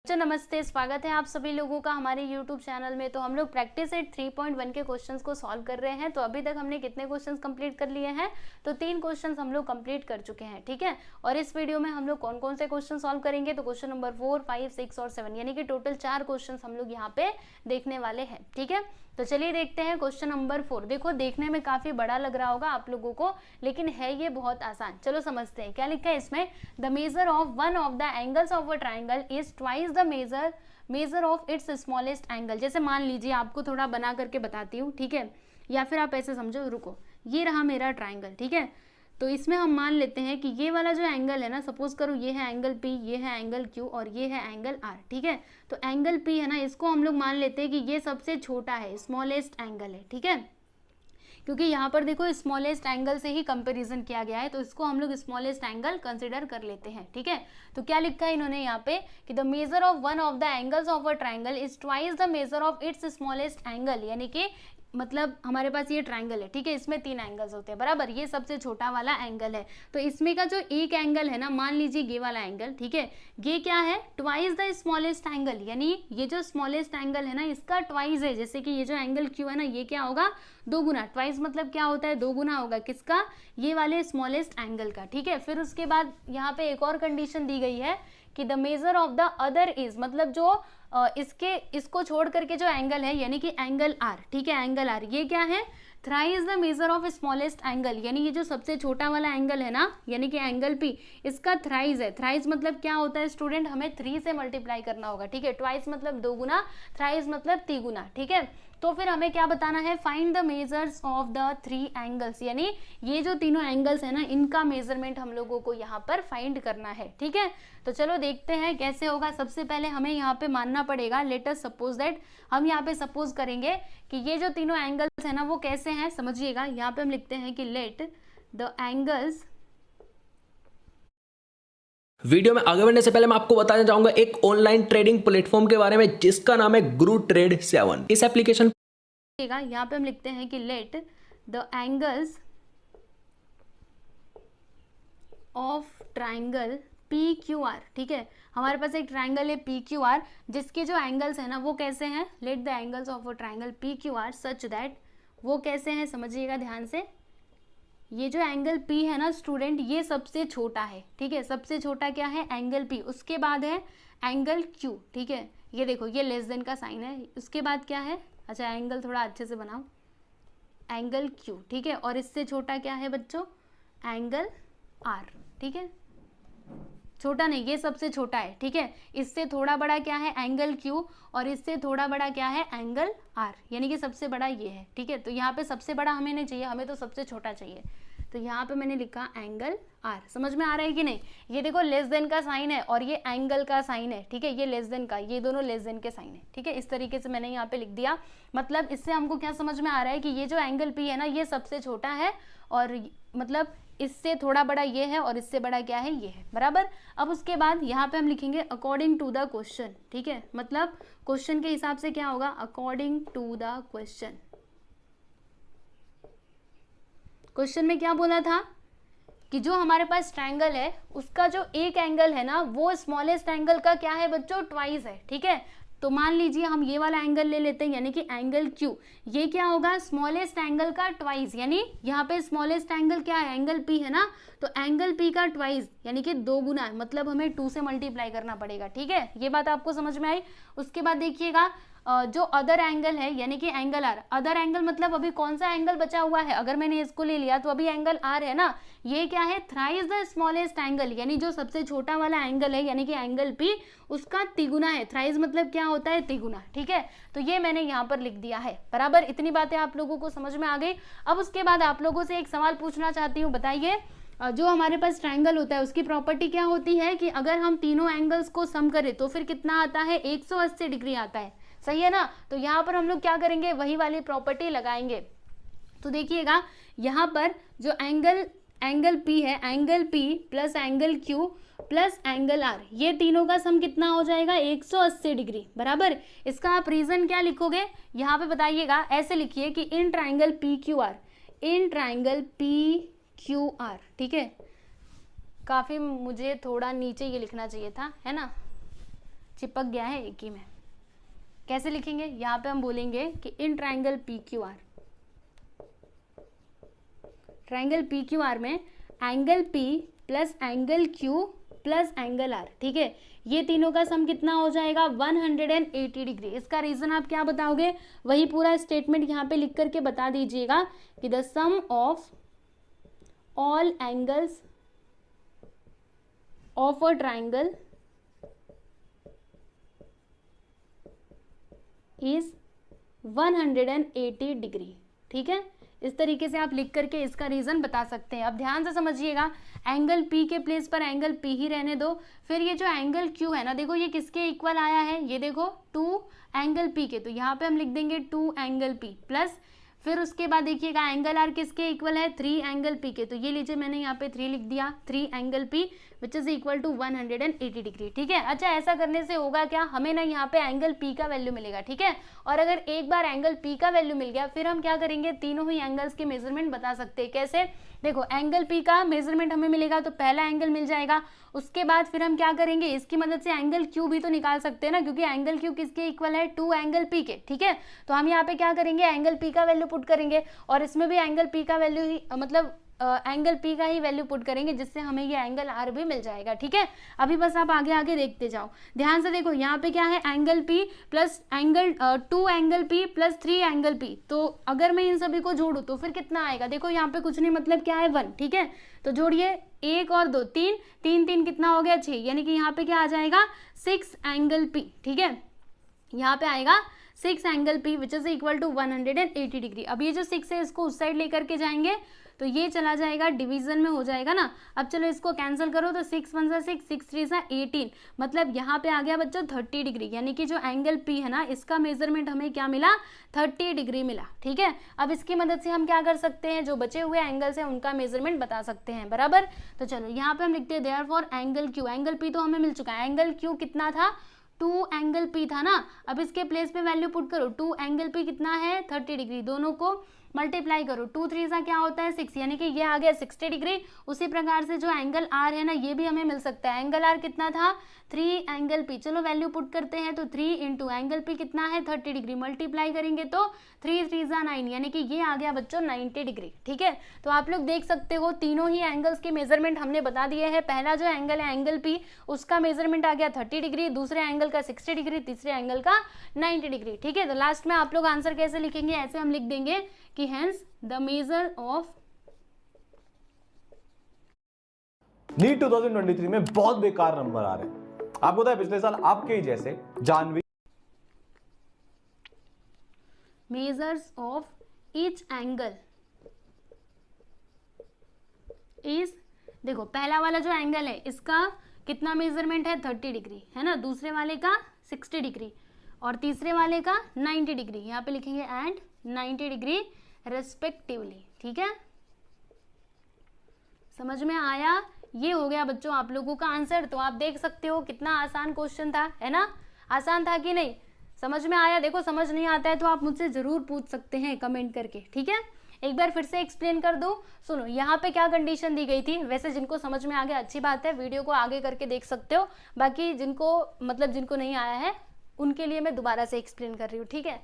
बच्चों नमस्ते, स्वागत है आप सभी लोगों का हमारे YouTube चैनल में। तो हम लोग प्रैक्टिस सेट 3.1 के क्वेश्चंस को सॉल्व कर रहे हैं। तो अभी तक हमने कितने क्वेश्चंस कंप्लीट कर लिए हैं? तो 3 क्वेश्चंस हम लोग कंप्लीट कर चुके हैं, ठीक है। और इस वीडियो में हम लोग कौन कौन से क्वेश्चन सॉल्व करेंगे? तो क्वेश्चन नंबर 4, 5, 6 और 7 यानी कि टोटल 4 क्वेश्चन हम लोग यहाँ पे देखने वाले हैं, ठीक है। तो चलिए देखते हैं क्वेश्चन नंबर 4। देखो देखने में काफी बड़ा लग रहा होगा आप लोगों को, लेकिन है ये बहुत आसान। चलो समझते हैं क्या लिखा है इसमें। The measure of one of the angles of a triangle is twice the measure of its smallest angle. जैसे मान लीजिए, आपको थोड़ा बना करके बताती हूँ, ठीक है। या फिर आप ऐसे समझो, रुको, ये रहा मेरा ट्राइंगल, ठीक है। तो इसमें हम मान लेते हैं कि ये वाला जो एंगल है ना, सपोज करो ये है एंगल P, ये है एंगल Q और ये है एंगल R, ठीक है। तो एंगल P है ना, इसको हम लोग मान लेते हैं कि ये सबसे छोटा है, स्मॉलेस्ट एंगल है, ठीक है। क्योंकि यहाँ पर देखो स्मॉलेस्ट एंगल से ही कंपैरिजन किया गया है, तो इसको हम लोग स्मॉलेस्ट एंगल कंसिडर कर लेते हैं, ठीक है। तो क्या लिखा है इन्होंने यहाँ पे कि the measure of one of the angles of a triangle is twice the measure of its smallest angle. यानी कि मतलब हमारे पास ये ट्राइंगल है, ठीक है, इसमें 3 एंगल्स होते हैं, बराबर। ये सबसे छोटा वाला एंगल है, तो इसमें का जो एक एंगल है ना, मान लीजिए ये वाला एंगल, ठीक है, ये क्या है, ट्वाइस द स्मॉलेस्ट एंगल। यानी ये जो स्मॉलेस्ट एंगल है ना, इसका ट्वाइस है। जैसे कि ये जो एंगल Q है ना, ये क्या होगा, 2 गुना। ट्वाइस मतलब क्या होता है, 2 गुना होगा किसका, ये वाले स्मॉलेस्ट एंगल का, ठीक है। फिर उसके बाद यहाँ पे एक और कंडीशन दी गई है कि the measure of the other is, मतलब जो इसको छोड़ करके जो एंगल है, यानी कि एंगल R, ठीक है, एंगल R ये क्या है, thrice the measure of smallest angle. यानी ये जो सबसे छोटा वाला एंगल है ना, यानी कि एंगल P, इसका थ्राइस है। थ्राइस मतलब क्या होता है स्टूडेंट, हमें 3 से मल्टीप्लाई करना होगा, ठीक है। ट्वाइस मतलब 2 गुना, थ्राइस मतलब 3 गुना, ठीक है। तो फिर हमें क्या बताना है, find the measures of the 3 angles. यानी ये जो तीनों एंगल्स है ना, इनका मेजरमेंट हम लोगों को यहाँ पर फाइंड करना है, ठीक है। तो चलो देखते हैं कैसे होगा। सबसे पहले हमें यहाँ पे मानना पड़ेगा, लेट अस सपोज दैट, हम यहाँ पे सपोज करेंगे कि ये जो तीनों एंगल्स है ना, वो कैसे हैं, समझिएगा। यहाँ पे हम लिखते हैं कि लेट द एंगल्स। वीडियो में आगे बढ़ने से पहले मैं आपको बताना चाहूंगा एक ऑनलाइन ट्रेडिंग प्लेटफॉर्म के बारे में जिसका नाम है गुरु ट्रेड 7। इस एप्लीकेशन यहाँ पे हम लिखते हैं कि let the angles of triangle PQR, ठीक है। हमारे पास एक ट्राइंगल है PQR, जिसके जो एंगल्स है ना, वो कैसे हैं, let the angles of a triangle PQR such that, वो कैसे हैं समझिएगा ध्यान से। ये जो एंगल P है ना स्टूडेंट, ये सबसे छोटा है, ठीक है। सबसे छोटा क्या है, एंगल P। उसके बाद है एंगल Q, ठीक है। ये देखो, ये लेस देन का साइन है। उसके बाद क्या है, अच्छा एंगल थोड़ा अच्छे से बनाओ, एंगल Q, ठीक है। और इससे छोटा क्या है बच्चों, एंगल R, ठीक है। छोटा नहीं, ये सबसे छोटा है, ठीक है। इससे थोड़ा बड़ा क्या है, एंगल Q, और इससे थोड़ा बड़ा क्या है, एंगल R, यानी कि सबसे बड़ा ये है, ठीक है। तो यहाँ पे सबसे बड़ा हमें नहीं चाहिए, हमें तो सबसे छोटा चाहिए। तो यहाँ पे मैंने लिखा एंगल R। समझ में आ रहा है कि नहीं। ये देखो लेस देन का साइन है और ये एंगल का साइन है, ठीक है। ये लेस देन का, ये दोनों लेस देन के साइन है, ठीक है। इस तरीके से मैंने यहाँ पे लिख दिया। मतलब इससे हमको क्या समझ में आ रहा है कि ये जो एंगल P है ना, ये सबसे छोटा है, और मतलब इससे थोड़ा बड़ा ये है, और इससे बड़ा क्या है, ये है, बराबर। अब उसके बाद यहाँ पे हम लिखेंगे अकॉर्डिंग टू द क्वेश्चन, ठीक है। मतलब क्वेश्चन के हिसाब से क्या होगा, according to the question. Question में क्या बोला था कि जो हमारे पास ट्रायंगल है, उसका जो एक एंगल है ना, वो स्मॉलेस्ट एंगल का क्या है बच्चों, ट्वाइस है, ठीक है। तो मान लीजिए हम ये वाला एंगल ले लेते हैं, यानी कि एंगल Q, ये क्या होगा, स्मॉलेस्ट एंगल का ट्वाइस। यानी यहाँ पे स्मॉलेस्ट एंगल क्या है, एंगल P है ना, तो एंगल P का ट्वाइस यानी कि 2 गुना है, मतलब हमें 2 से मल्टीप्लाई करना पड़ेगा, ठीक है। ये बात आपको समझ में आई। उसके बाद देखिएगा जो अदर एंगल है, यानी कि एंगल R। अदर एंगल मतलब अभी कौन सा एंगल बचा हुआ है, अगर मैंने इसको ले लिया तो अभी एंगल R है ना, ये क्या है, थ्राइस द स्मॉलेस्ट एंगल, यानी जो सबसे छोटा वाला एंगल है, यानी कि एंगल P, उसका तिगुना है। थ्राइस मतलब क्या होता है, तिगुना, ठीक है। तो ये मैंने यहाँ पर लिख दिया है, बराबर। इतनी बातें आप लोगों को समझ में आ गई। अब उसके बाद आप लोगों से एक सवाल पूछना चाहती हूँ, बताइए जो हमारे पास ट्रायंगल होता है, उसकी प्रॉपर्टी क्या होती है कि अगर हम तीनों एंगल्स को सम करें तो फिर कितना आता है, 180 डिग्री आता है, सही है ना। तो यहाँ पर हम लोग क्या करेंगे, वही वाली प्रॉपर्टी लगाएंगे। तो देखिएगा यहाँ पर जो एंगल P है, angle P plus angle Q plus angle R, ये तीनों का सम कितना हो जाएगा, 180 डिग्री, बराबर। इसका आप रीजन क्या लिखोगे, यहाँ पे बताइएगा। ऐसे लिखिए कि in triangle PQR, in triangle PQR, ठीक है। काफी मुझे थोड़ा नीचे ये लिखना चाहिए था, है ना। चिपक गया है एक ही में। कैसे लिखेंगे, यहाँ पे हम बोलेंगे कि in triangle PQR, triangle PQR में angle P plus angle Q plus angle R, ठीक है, ये तीनों का सम कितना हो जाएगा 180 डिग्री। इसका रीजन आप क्या बताओगे, वही पूरा स्टेटमेंट यहाँ पे लिख करके बता दीजिएगा कि the sum of all angles of a triangle is 180 degree, ठीक है। इस तरीके से आप लिख करके इसका रीजन बता सकते हैं। अब ध्यान से समझिएगा, एंगल P के प्लेस पर एंगल P ही रहने दो। फिर ये जो एंगल Q है ना, देखो ये किसके इक्वल आया है, ये देखो 2 एंगल P के, तो यहाँ पे हम लिख देंगे 2 एंगल P प्लस, फिर उसके बाद देखिएगा एंगल R किसके इक्वल है, 3 एंगल P के, तो ये लीजिए मैंने यहाँ पे 3 लिख दिया, 3 angle P which is equal to 180 degree, ठीक है। अच्छा, ऐसा करने से होगा क्या, हमें ना यहाँ पे एंगल P का वैल्यू मिलेगा, ठीक है। और अगर एक बार एंगल P का वैल्यू मिल गया, फिर हम क्या करेंगे, तीनों ही एंगल्स के मेजरमेंट बता सकते हैं। कैसे, देखो एंगल P का मेजरमेंट हमें मिलेगा तो पहला एंगल मिल जाएगा, उसके बाद फिर हम क्या करेंगे, इसकी मदद से एंगल Q भी तो निकाल सकते हैं ना, क्योंकि एंगल Q किसके इक्वल है, 2 एंगल P के, ठीक है। तो हम यहाँ पे क्या करेंगे, एंगल P का वैल्यू पुट करेंगे और इसमें भी एंगल P का वैल्यू ही मतलब एंगल P का ही वैल्यू पुट करेंगे, जिससे हमें ये एंगल R भी मिल जाएगा, ठीक है। अभी बस आप आगे आगे देखते जाओ, ध्यान से देखो, यहाँ पे क्या है, angle P plus angle 2 angle P plus 3 angle P, तो अगर मैं इन सभी को जोड़ू तो फिर कितना आएगा, देखो यहाँ पे कुछ नहीं, मतलब क्या है 1, ठीक है। तो जोड़िए 1 और 2 3, 3 3 कितना हो गया 6, यानी कि यहाँ पे क्या आ जाएगा 6 एंगल P, ठीक है। यहाँ पे आएगा 6 angle P which is equal to 180 degree. अब ये जो 6 है इसको उस साइड लेकर के जाएंगे तो ये चला जाएगा डिवीजन में, हो जाएगा ना। अब चलो इसको कैंसिल करो, तो 6 1 6, 6 3 18, मतलब यहाँ पे आ गया बच्चों 30 डिग्री, यानी कि जो एंगल P है ना, इसका मेजरमेंट हमें क्या मिला, 30 डिग्री मिला, ठीक है। अब इसकी मदद से हम क्या कर सकते हैं, जो बचे हुए एंगल्स हैं उनका मेजरमेंट बता सकते हैं, बराबर। तो चलो यहाँ पे हम लिखते हैं therefore angle Q, angle P तो हमें मिल चुका है, एंगल Q कितना था, 2 एंगल P था ना। अब इसके प्लेस पे वैल्यू पुट करो, 2 एंगल P कितना है 30 डिग्री, दोनों को मल्टीप्लाई करो, 2 3 सा क्या होता है 6, यानी कि ये आ गया 60 डिग्री। उसी प्रकार से जो एंगल R है ना, ये भी हमें मिल सकता है, एंगल R कितना था 3 एंगल P, चलो वैल्यू पुट करते हैं, तो 3 इंटू एंगल P कितना है 30 डिग्री, मल्टीप्लाई करेंगे तो 3 3 सा 9, यानी कि ये आ गया बच्चों 90 डिग्री, ठीक है। तो आप लोग देख सकते हो तीनों ही एंगल्स के मेजरमेंट हमने बता दिए हैं। पहला जो एंगल है एंगल P, उसका मेजरमेंट आ गया 30 डिग्री, दूसरे एंगल का 60 डिग्री, तीसरे एंगल का 90 डिग्री, ठीक है। तो लास्ट में आप लोग आंसर कैसे लिखेंगे, ऐसे हम लिख देंगे कि hence the measure of NEET 2023 में बहुत बेकार नंबर आ रहे हैं। आपको पता है पिछले साल आपके ही जैसे Jahnavi measures of each angle is, देखो पहला वाला जो एंगल है इसका कितना मेजरमेंट है 30 डिग्री है ना, दूसरे वाले का 60 डिग्री और तीसरे वाले का 90 डिग्री, यहाँ पे लिखेंगे एंड 90 डिग्री रेस्पेक्टिवली, ठीक है। समझ में आया, ये हो गया बच्चों आप लोगों का आंसर। तो आप देख सकते हो कितना आसान क्वेश्चन था, है ना, आसान था कि नहीं, समझ में आया। देखो समझ नहीं आता है तो आप मुझसे जरूर पूछ सकते हैं कमेंट करके, ठीक है। एक बार फिर से एक्सप्लेन कर दूं, सुनो यहाँ पे क्या कंडीशन दी गई थी। वैसे जिनको समझ में आ गया अच्छी बात है, वीडियो को आगे करके देख सकते हो, बाकी जिनको नहीं आया है उनके लिए मैं दोबारा से एक्सप्लेन कर रही हूँ, ठीक है।